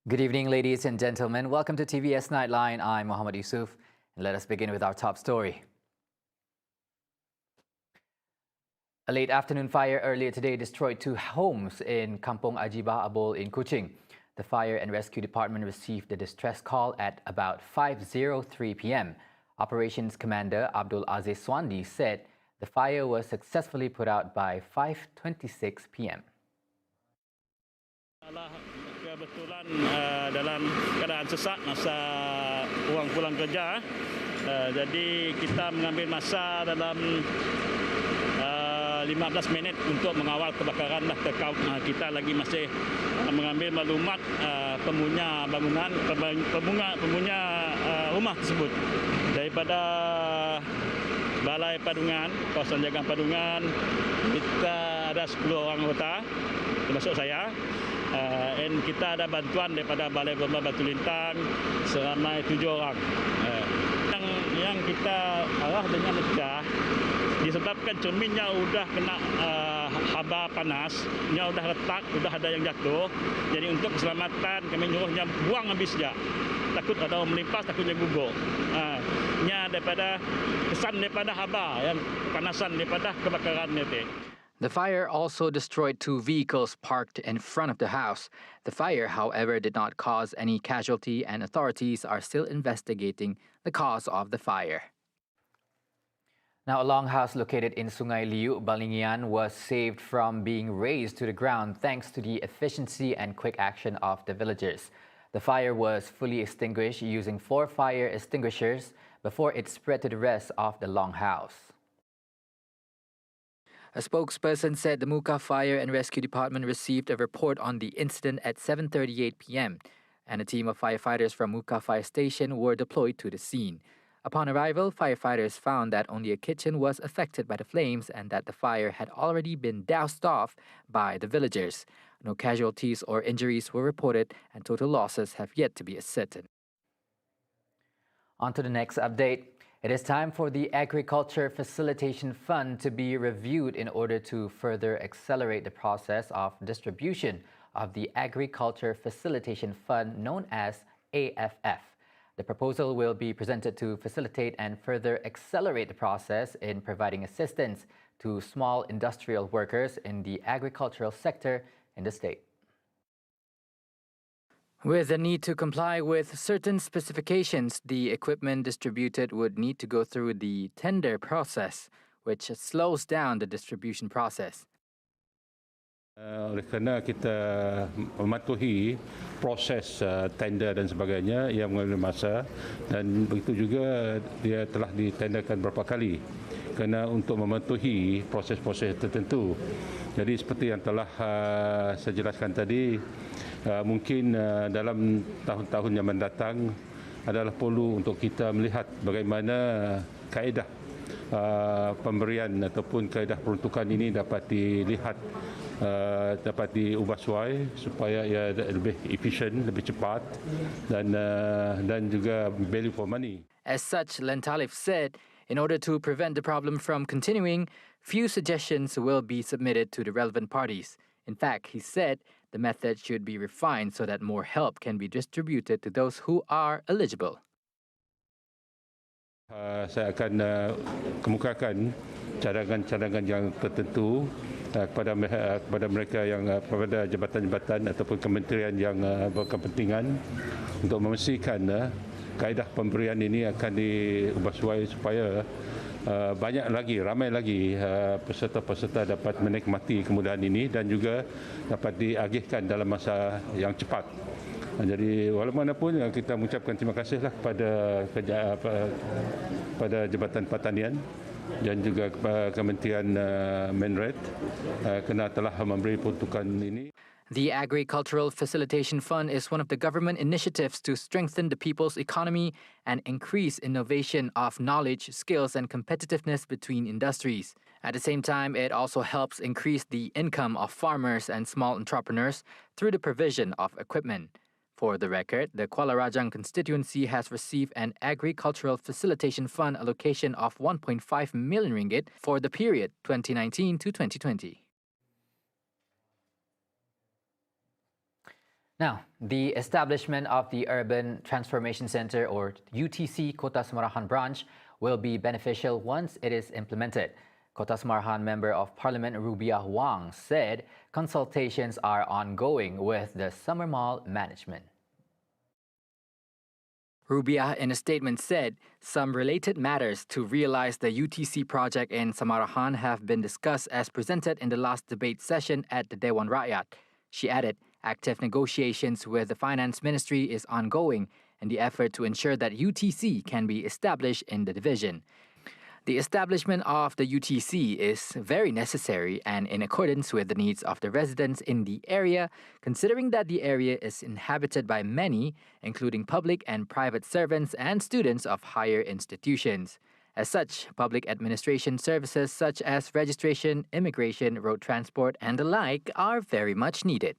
Good evening, ladies and gentlemen. Welcome to TVS Nightline. I'm Muhammad Yusuf, and let us begin with our top story. A late afternoon fire earlier today destroyed 2 homes in Kampung Ajibah Abol in Kuching. The Fire and Rescue Department received a distress call at about 5:03 p.m. Operations Commander Abdul Aziz Swandi said the fire was successfully put out by 5:26 p.m. Kebetulan dalam keadaan sesak masa orang pulang kerja, jadi kita mengambil masa dalam 15 minit untuk mengawal kebakaran. Kita lagi masih mengambil maklumat pengguna bangunan, pengguna rumah tersebut daripada Balai Padungan, kawasan jagaan Padungan. Kita ada 10 orang anggota, termasuk saya. Dan kita ada bantuan daripada Balai Bomba Batu Lintang seramai 7 orang. Yang kita arah dengan pecah disebabkan cerminnya sudah kena haba panasnya, sudah retak, sudah ada yang jatuh. Jadi untuk keselamatan kami nyuruhnya buang habis saja. Takut ada orang melimpas, takutnya gugur. Nya daripada kesan daripada haba yang panasan daripada kebakaran itu. The fire also destroyed 2 vehicles parked in front of the house. The fire, however, did not cause any casualty, and authorities are still investigating the cause of the fire. Now, a longhouse located in Sungai Liu, Balingian, was saved from being razed to the ground thanks to the efficiency and quick action of the villagers. The fire was fully extinguished using 4 fire extinguishers before it spread to the rest of the longhouse. A spokesperson said the Muka Fire and Rescue Department received a report on the incident at 7:38 p.m. and a team of firefighters from Muka Fire Station were deployed to the scene. Upon arrival, firefighters found that only a kitchen was affected by the flames and that the fire had already been doused off by the villagers. No casualties or injuries were reported, and total losses have yet to be ascertained. On to the next update. It is time for the Agriculture Facilitation Fund to be reviewed in order to further accelerate the process of distribution of the Agriculture Facilitation Fund, known as AFF. The proposal will be presented to facilitate and further accelerate the process in providing assistance to small industrial workers in the agricultural sector in the state. With the need to comply with certain specifications, the equipment distributed would need to go through the tender process, which slows down the distribution process. Oleh kerana kita mematuhi proses tender dan sebagainya yang mengambil masa, dan begitu juga dia telah ditenderkan berapa kali kerana untuk mematuhi proses-proses tertentu. Jadi seperti yang telah saya jelaskan tadi, mungkin dalam tahun-tahun yang mendatang adalah perlu untuk kita melihat bagaimana kaedah pemberian ataupun kaedah peruntukan ini dapat dilihat, dapat diubah suai supaya ia lebih efisien, lebih cepat dan juga value for money. As such, Len Talif said, in order to prevent the problem from continuing, few suggestions will be submitted to the relevant parties. In fact, he said the method should be refined so that more help can be distributed to those who are eligible. Saya akan kemukakan cadangan-cadangan yang tertentu kepada mereka yang kepada jabatan-jabatan ataupun kementerian yang berkepentingan untuk memastikan kaedah pemberian ini akan diubah supaya banyak lagi, ramai lagi peserta-peserta dapat menikmati kemudahan ini dan juga dapat diagihkan dalam masa yang cepat. Jadi walaupun kita mengucapkan terima kasihlah pada Jabatan Pertanian dan juga Kementerian Menred kerana telah memberi peruntukan ini. The Agricultural Facilitation Fund is one of the government initiatives to strengthen the people's economy and increase innovation of knowledge, skills, and competitiveness between industries. At the same time, it also helps increase the income of farmers and small entrepreneurs through the provision of equipment. For the record, the Kuala Rajang constituency has received an Agricultural Facilitation Fund allocation of 1.5 million ringgit for the period 2019 to 2020. Now, the establishment of the Urban Transformation Center, or UTC Kota Semarahan branch, will be beneficial once it is implemented. Kota Semarahan Member of Parliament Rubiah Wang said consultations are ongoing with the Summer Mall management. Rubiah in a statement said some related matters to realize the UTC project in Semarahan have been discussed as presented in the last debate session at the Dewan Rakyat. She added, active negotiations with the Finance Ministry is ongoing in the effort to ensure that UTC can be established in the division. The establishment of the UTC is very necessary and in accordance with the needs of the residents in the area, considering that the area is inhabited by many, including public and private servants and students of higher institutions. As such, public administration services such as registration, immigration, road transport, and the like are very much needed.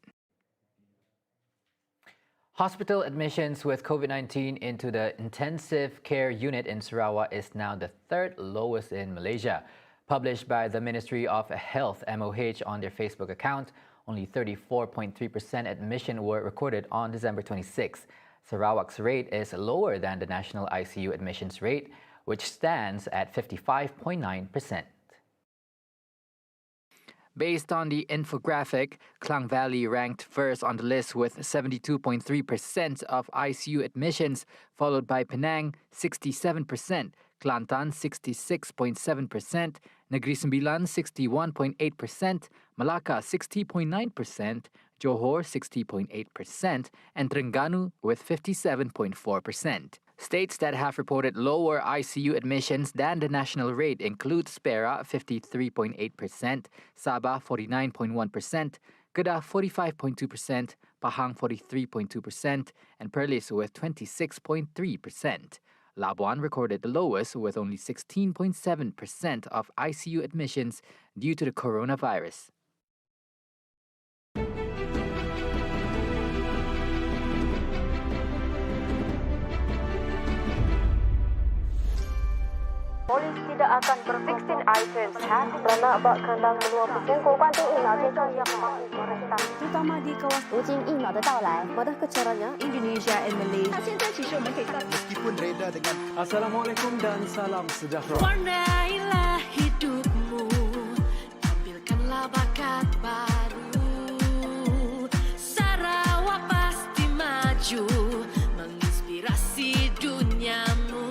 Hospital admissions with COVID-19 into the intensive care unit in Sarawak is now the third lowest in Malaysia. Published by the Ministry of Health MOH on their Facebook account, only 34.3% admission were recorded on December 26. Sarawak's rate is lower than the national ICU admissions rate, which stands at 55.9%. Based on the infographic, Klang Valley ranked first on the list with 72.3% of ICU admissions, followed by Penang 67%, Kelantan 66.7%, Negeri Sembilan 61.8%, Melaka 60.9%, Johor 60.8%, and Terengganu with 57.4%. States that have reported lower ICU admissions than the national rate include Perak 53.8%, Sabah 49.1%, Kedah 45.2%, Pahang 43.2%, and Perlis with 26.3%. Labuan recorded the lowest with only 16.7% of ICU admissions due to the coronavirus. Polis tidak akan berfixing items kerana bak kandang menua pusing korban tinggal yang mahu merestang terutama di kawasan ujung email 的到来 pada kecaranya Indonesia and Malaysia. 现在其实我们可以看 meskipun reda dengan Assalamualaikum dan salam sejahtera. Warnailah hidupmu, tampilkanlah bakat baru. Sarawak pasti maju, menginspirasi duniamu.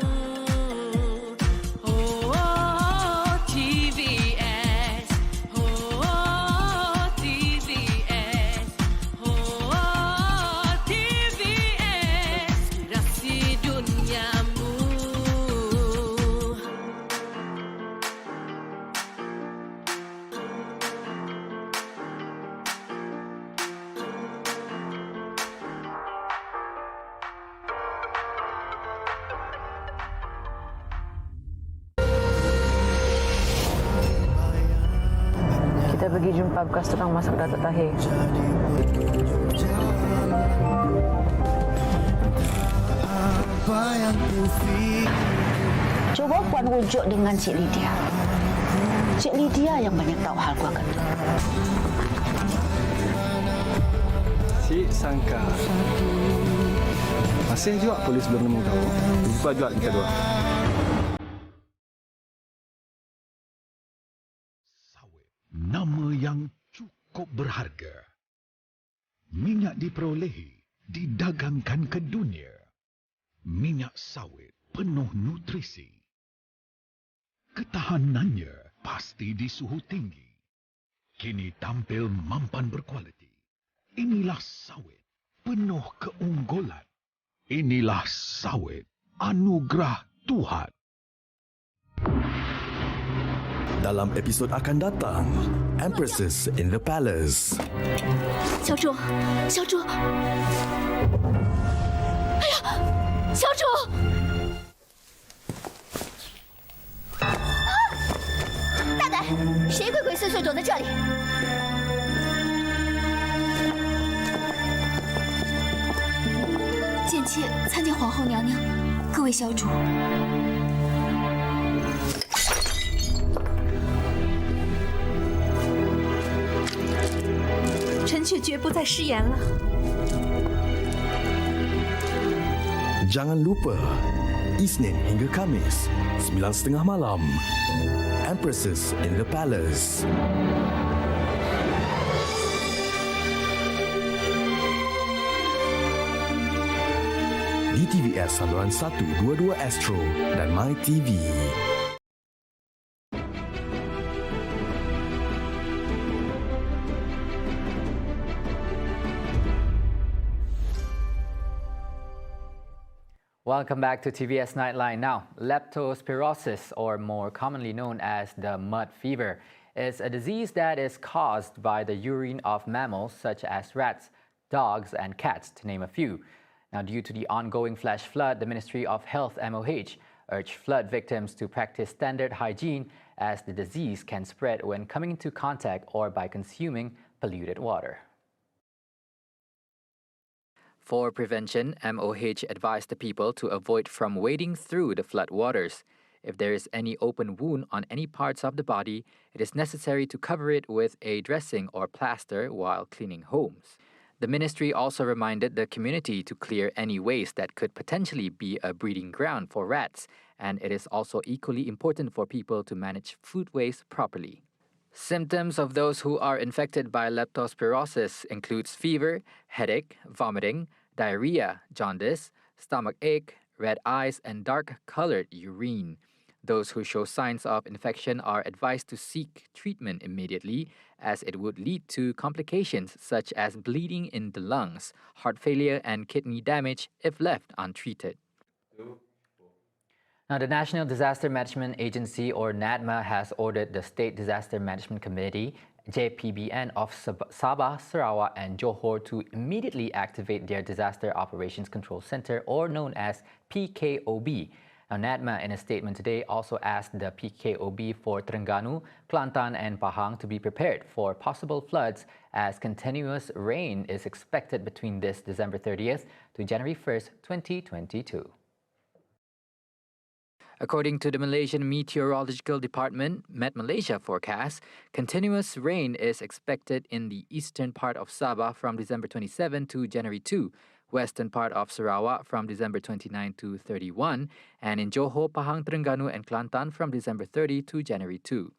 Kita pergi jumpa bekas tukang masak Datuk Tahir. Cuba Puan rujuk dengan Cik Lydia. Cik Lydia yang banyak tahu hal keluarga. Cik sangka masih juga polis belum nemu kau. Jumpa juga kita dua. Nama yang cukup berharga. Minyak diperolehi, didagangkan ke dunia. Minyak sawit penuh nutrisi. Ketahanannya pasti di suhu tinggi. Kini tampil mampan berkualiti. Inilah sawit penuh keunggulan. Inilah sawit anugerah Tuhan. Dalam episod akan datang, Empresses in the Palace. 小主，小主，哎呀，小主！大胆，谁鬼鬼祟祟躲在这里？贱妾参见皇后娘娘，各位小主。臣妾绝不再失言了。Jangan lupa, Isnin hingga Khamis, 9.30 malam, Empresses in the Palace. Di TVS saluran 122 Astro dan My TV. Welcome back to TVS Nightline. Now, leptospirosis, or more commonly known as the mud fever, is a disease that is caused by the urine of mammals such as rats, dogs, and cats, to name a few. Now, due to the ongoing flash flood, the Ministry of Health (MOH) urged flood victims to practice standard hygiene, as the disease can spread when coming into contact or by consuming polluted water. For prevention, MOH advised the people to avoid from wading through the flood waters. If there is any open wound on any parts of the body, it is necessary to cover it with a dressing or plaster while cleaning homes. The ministry also reminded the community to clear any waste that could potentially be a breeding ground for rats, and it is also equally important for people to manage food waste properly. Symptoms of those who are infected by leptospirosis includes fever, headache, vomiting, diarrhea, jaundice, stomach ache, red eyes, and dark-colored urine. Those who show signs of infection are advised to seek treatment immediately, as it would lead to complications such as bleeding in the lungs, heart failure, and kidney damage if left untreated. Now, the National Disaster Management Agency, or NADMA, has ordered the State Disaster Management Committee, JPBN, of Sabah, Sarawak, and Johor to immediately activate their Disaster Operations Control Center, or known as PKOB. Now, NADMA, in a statement today, also asked the PKOB for Terengganu, Kelantan, and Pahang to be prepared for possible floods, as continuous rain is expected between this December 30th to January 1st, 2022. According to the Malaysian Meteorological Department, Met Malaysia forecast, continuous rain is expected in the eastern part of Sabah from December 27 to January 2, western part of Sarawak from December 29 to 31, and in Johor, Pahang, Terengganu, and Kelantan from December 30 to January 2.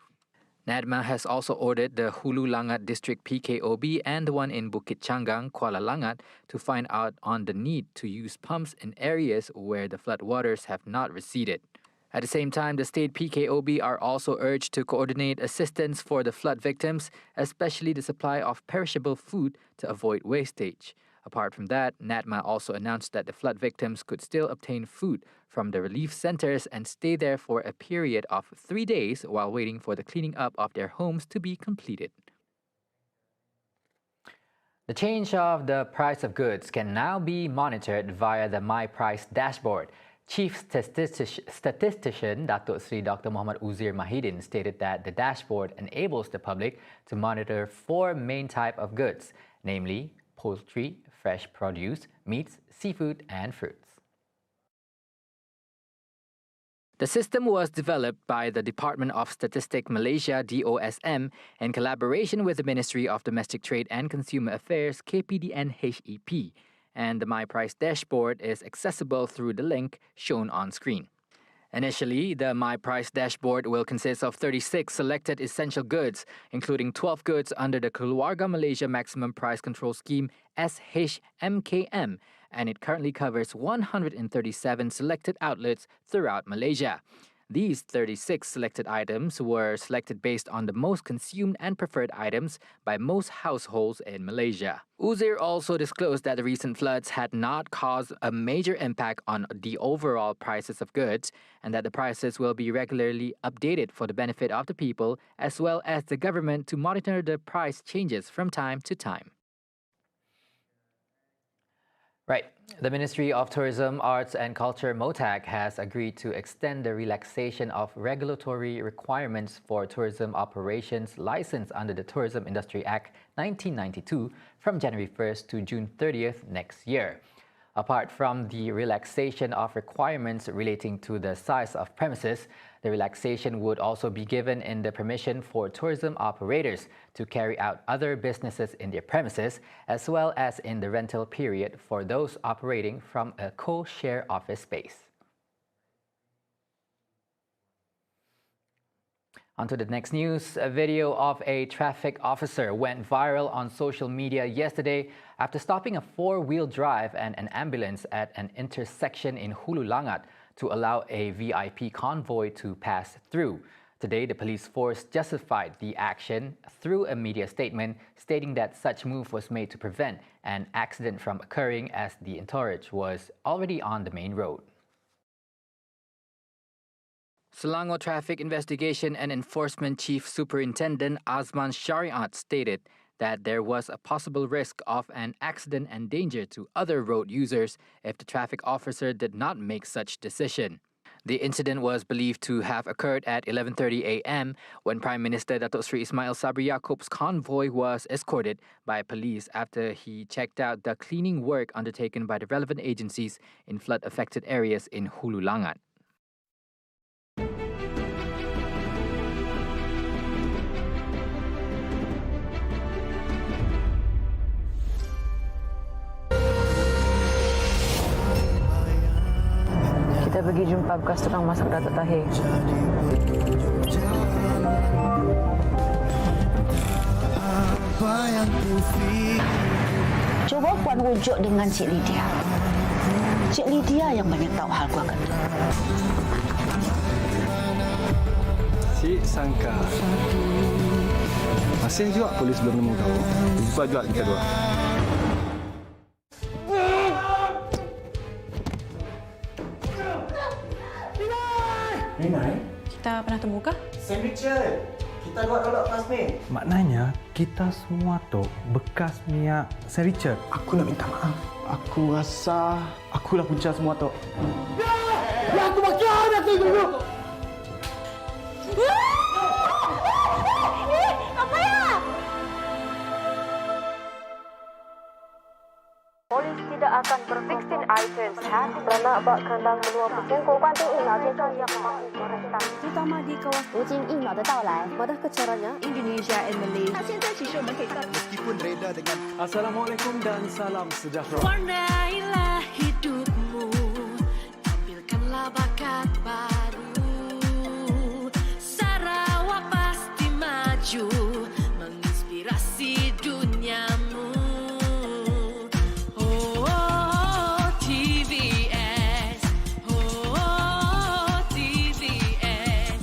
NADMA has also ordered the Hulu Langat District PKOB and the one in Bukit Changgang, Kuala Langat, to find out on the need to use pumps in areas where the floodwaters have not receded. At the same time, the state PKOB are also urged to coordinate assistance for the flood victims, especially the supply of perishable food, to avoid wastage. Apart from that, NADMA also announced that the flood victims could still obtain food from the relief centers and stay there for a period of 3 days while waiting for the cleaning up of their homes to be completed. The change of the price of goods can now be monitored via the My Price dashboard. Chief Statistician Datuk Seri Dr. Muhammad Uzair Mahidin stated that the dashboard enables the public to monitor 4 main types of goods, namely poultry, fresh produce, meats, seafood, and fruits. The system was developed by the Department of Statistics Malaysia (DOSM) in collaboration with the Ministry of Domestic Trade and Consumer Affairs (KPDN-HEP). And the My Price dashboard is accessible through the link shown on screen. Initially, the My Price dashboard will consist of 36 selected essential goods, including 12 goods under the Keluarga Malaysia Maximum Price Control Scheme (SHMKM), and it currently covers 137 selected outlets throughout Malaysia. These 36 selected items were selected based on the most consumed and preferred items by most households in Malaysia. Uzair also disclosed that the recent floods had not caused a major impact on the overall prices of goods, and that the prices will be regularly updated for the benefit of the people as well as the government to monitor the price changes from time to time. Right. The Ministry of Tourism, Arts and Culture (MOTAC) has agreed to extend the relaxation of regulatory requirements for tourism operations licensed under the Tourism Industry Act 1992 from January 1st to June 30th next year. Apart from the relaxation of requirements relating to the size of premises, The relaxation would also be given in the permission for tourism operators to carry out other businesses in their premises, as well as in the rental period for those operating from a co-share office space. On to the next news. A video of a traffic officer went viral on social media yesterday after stopping a four-wheel drive and an ambulance at an intersection in Hulu Langat to allow a VIP convoy to pass through. Today, the police force justified the action through a media statement stating that such move was made to prevent an accident from occurring as the entourage was already on the main road. Selangor Traffic Investigation and Enforcement Chief Superintendent Azman Shariat stated that there was a possible risk of an accident and danger to other road users if the traffic officer did not make such decision. The incident was believed to have occurred at 11:30 a.m. when Prime Minister Datuk Seri Ismail Sabri Yaakob's convoy was escorted by police after he checked out the cleaning work undertaken by the relevant agencies in flood-affected areas in Hulu Langat. Kita pergi jumpa bekas tukang masak Datuk Tahir. Cuba Puan rujuk dengan Cik Lydia. Cik Lydia yang banyak tahu hal keluarga. Cik sangka. Masih juga polis belum nemu kau. Jumpa juga kita dua. Rinai? Kita pernah temu kah? Sam Richard! Kita dua classmate. Maknanya, kita semua tu bekas minyak Sir Richard. Aku nak minta maaf. Aku rasa akulah punca semua tu. Ya, aku makan aku dulu. Apa ya? Polis tidak akan berfixing items kerana abak kandang menua persengkok kuanting ina jejak yang mahu merestang. Terutama di kawasan Ujing Ina的到来 Madah kecaranya Indonesia and Malaysia. Meskipun reda dengan Assalamualaikum dan salam sejahtera. Warnailah hidupmu, tampilkanlah bakat baru. Sarawak pasti maju, menginspirasi duniamu. Oh, TVS, oh, TVS,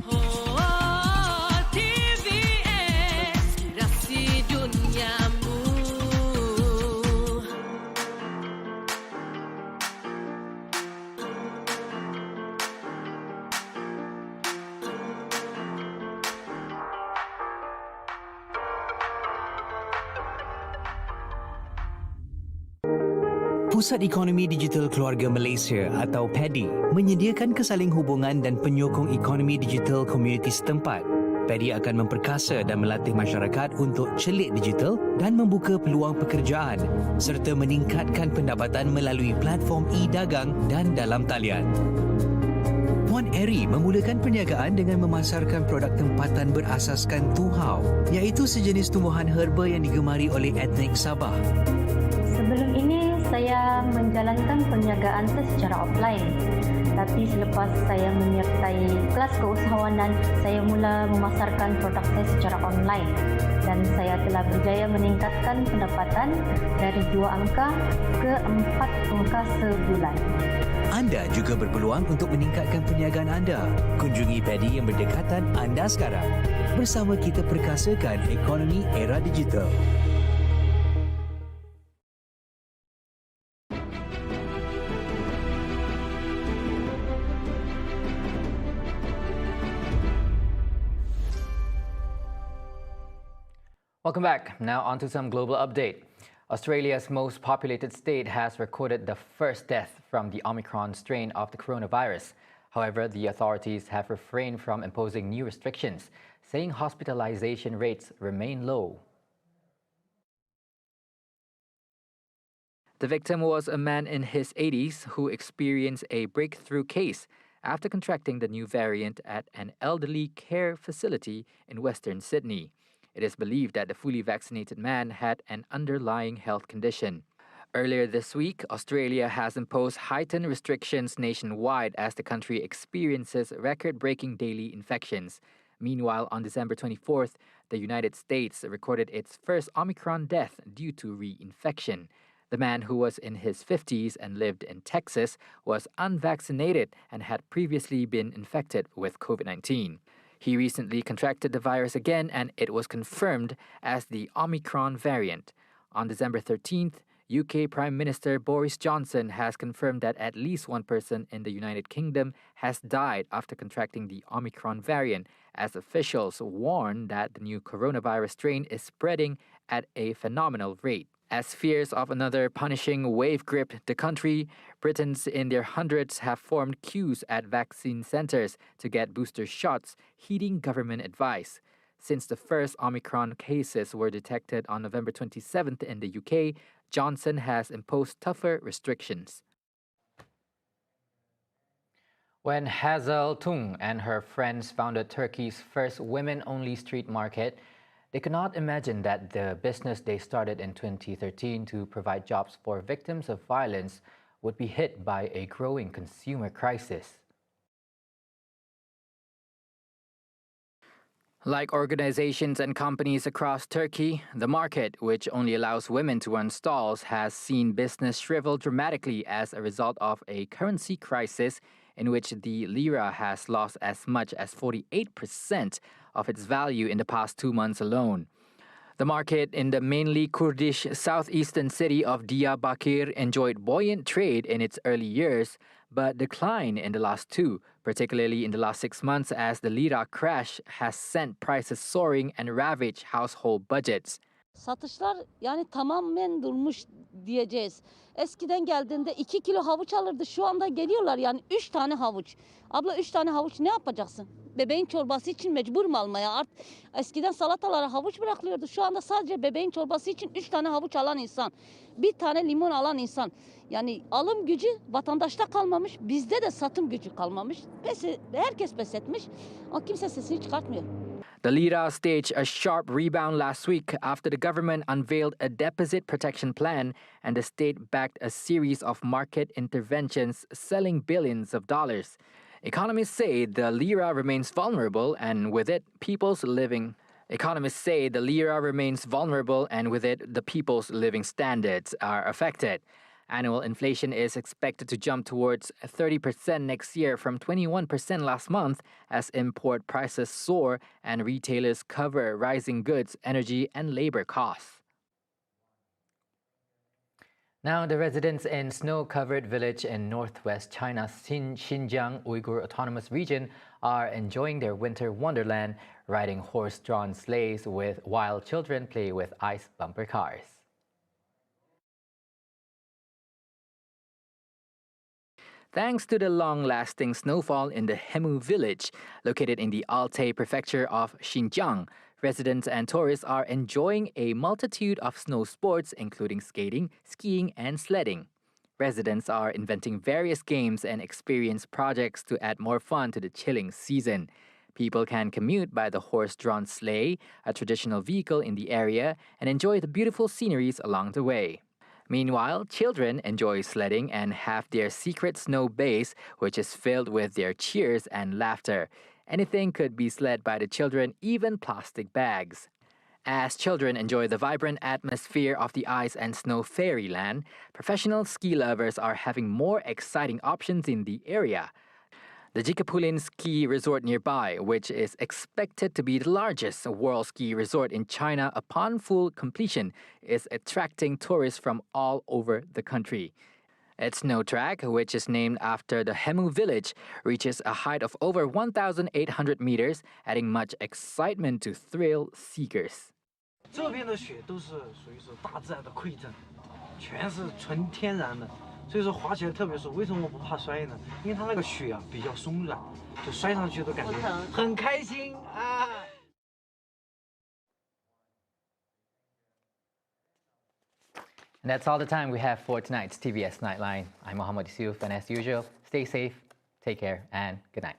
oh, TVS, inspirasi duniamu. Pusat Ekonomi Digital Keluarga Malaysia atau PADI menyediakan kesaling hubungan dan penyokong ekonomi digital komuniti setempat. PADI akan memperkasa dan melatih masyarakat untuk celik digital dan membuka peluang pekerjaan serta meningkatkan pendapatan melalui platform e-dagang dan dalam talian. Puan Eri memulakan perniagaan dengan memasarkan produk tempatan berasaskan tuhau, iaitu sejenis tumbuhan herba yang digemari oleh etnik Sabah. Sebelum ini, saya menjalankan perniagaan secara offline. Tapi selepas saya menyertai kelas keusahawanan, saya mula memasarkan produk saya secara online. Dan saya telah berjaya meningkatkan pendapatan dari 2 angka ke 4 angka sebulan. Anda juga berpeluang untuk meningkatkan perniagaan anda. Kunjungi PADI yang berdekatan anda sekarang. Bersama kita perkasakan ekonomi era digital. Welcome back. Now on to some global update. Australia's most populated state has recorded the first death from the Omicron strain of the coronavirus. However, the authorities have refrained from imposing new restrictions, saying hospitalization rates remain low. The victim was a man in his 80s who experienced a breakthrough case after contracting the new variant at an elderly care facility in Western Sydney. It is believed that the fully vaccinated man had an underlying health condition. Earlier this week, Australia has imposed heightened restrictions nationwide as the country experiences record-breaking daily infections. Meanwhile, on December 24th, the United States recorded its first Omicron death due to reinfection. The man, who was in his 50s and lived in Texas, was unvaccinated and had previously been infected with COVID-19. He recently contracted the virus again, and it was confirmed as the Omicron variant. On December 13th, UK Prime Minister Boris Johnson has confirmed that at least one person in the United Kingdom has died after contracting the Omicron variant, as officials warn that the new coronavirus strain is spreading at a phenomenal rate. As fears of another punishing wave grip the country, Britons in their hundreds have formed queues at vaccine centres to get booster shots, heeding government advice. Since the first Omicron cases were detected on November 27th in the UK, Johnson has imposed tougher restrictions. When Hazel Tung and her friends founded Turkey's first women-only street market, they could not imagine that the business they started in 2013 to provide jobs for victims of violence would be hit by a growing consumer crisis. Like organizations and companies across Turkey, the market, which only allows women to run stalls, has seen business shrivel dramatically as a result of a currency crisis in which the lira has lost as much as 48% of its value in the past 2 months alone. The market in the mainly Kurdish southeastern city of Diyarbakir enjoyed buoyant trade in its early years, but declined in the last two, particularly in the last 6 months as the lira crash has sent prices soaring and ravaged household budgets. Satışlar yani tamamen durmuş diyeceğiz. Eskiden geldiğinde 2 kilo havuç alırdı. Şu anda geliyorlar yani 3 tane havuç. Abla 3 tane havuç ne yapacaksın? Bebeğin çorbası için mecbur mu almaya? Eskiden salatalara havuç bırakılıyordu. Şu anda sadece bebeğin çorbası için 3 tane havuç alan insan. Bir tane limon alan insan. Yani alım gücü vatandaşta kalmamış. Bizde de satım gücü kalmamış. Herkes pes etmiş. Ama kimse sesini çıkartmıyor. The lira staged a sharp rebound last week after the government unveiled a deposit protection plan and the state backed a series of market interventions selling billions of dollars. Economists say the lira remains vulnerable and with it, the people's living standards are affected. Annual inflation is expected to jump towards 30% next year from 21% last month as import prices soar and retailers cover rising goods, energy, and labor costs. Now, the residents in snow-covered village in northwest China's Xinjiang Uyghur Autonomous Region are enjoying their winter wonderland, riding horse-drawn sleighs while children play with ice bumper cars. Thanks to the long-lasting snowfall in the Hemu village, located in the Altai prefecture of Xinjiang, residents and tourists are enjoying a multitude of snow sports, including skating, skiing, and sledding. Residents are inventing various games and experience projects to add more fun to the chilling season. People can commute by the horse-drawn sleigh, a traditional vehicle in the area, and enjoy the beautiful sceneries along the way. Meanwhile, children enjoy sledding and have their secret snow base, which is filled with their cheers and laughter. Anything could be sled by the children, even plastic bags. As children enjoy the vibrant atmosphere of the ice and snow fairyland, professional ski lovers are having more exciting options in the area. The Jikapulin ski resort nearby, which is expected to be the largest world ski resort in China upon full completion, is attracting tourists from all over the country. Its snow track, which is named after the Hemu village, reaches a height of over 1,800 meters, adding much excitement to thrill seekers. 这边的雪都是属于是大自然的馈赠，全是纯天然的。 所以说滑起来特别舒服，为什么我不怕摔呢？因为它那个雪啊比较松软，就摔上去都感觉很开心啊。And that's all the time we have for tonight's TVS Nightline. I'm Muhammad Yusuf, and as usual, stay safe Take care and good night.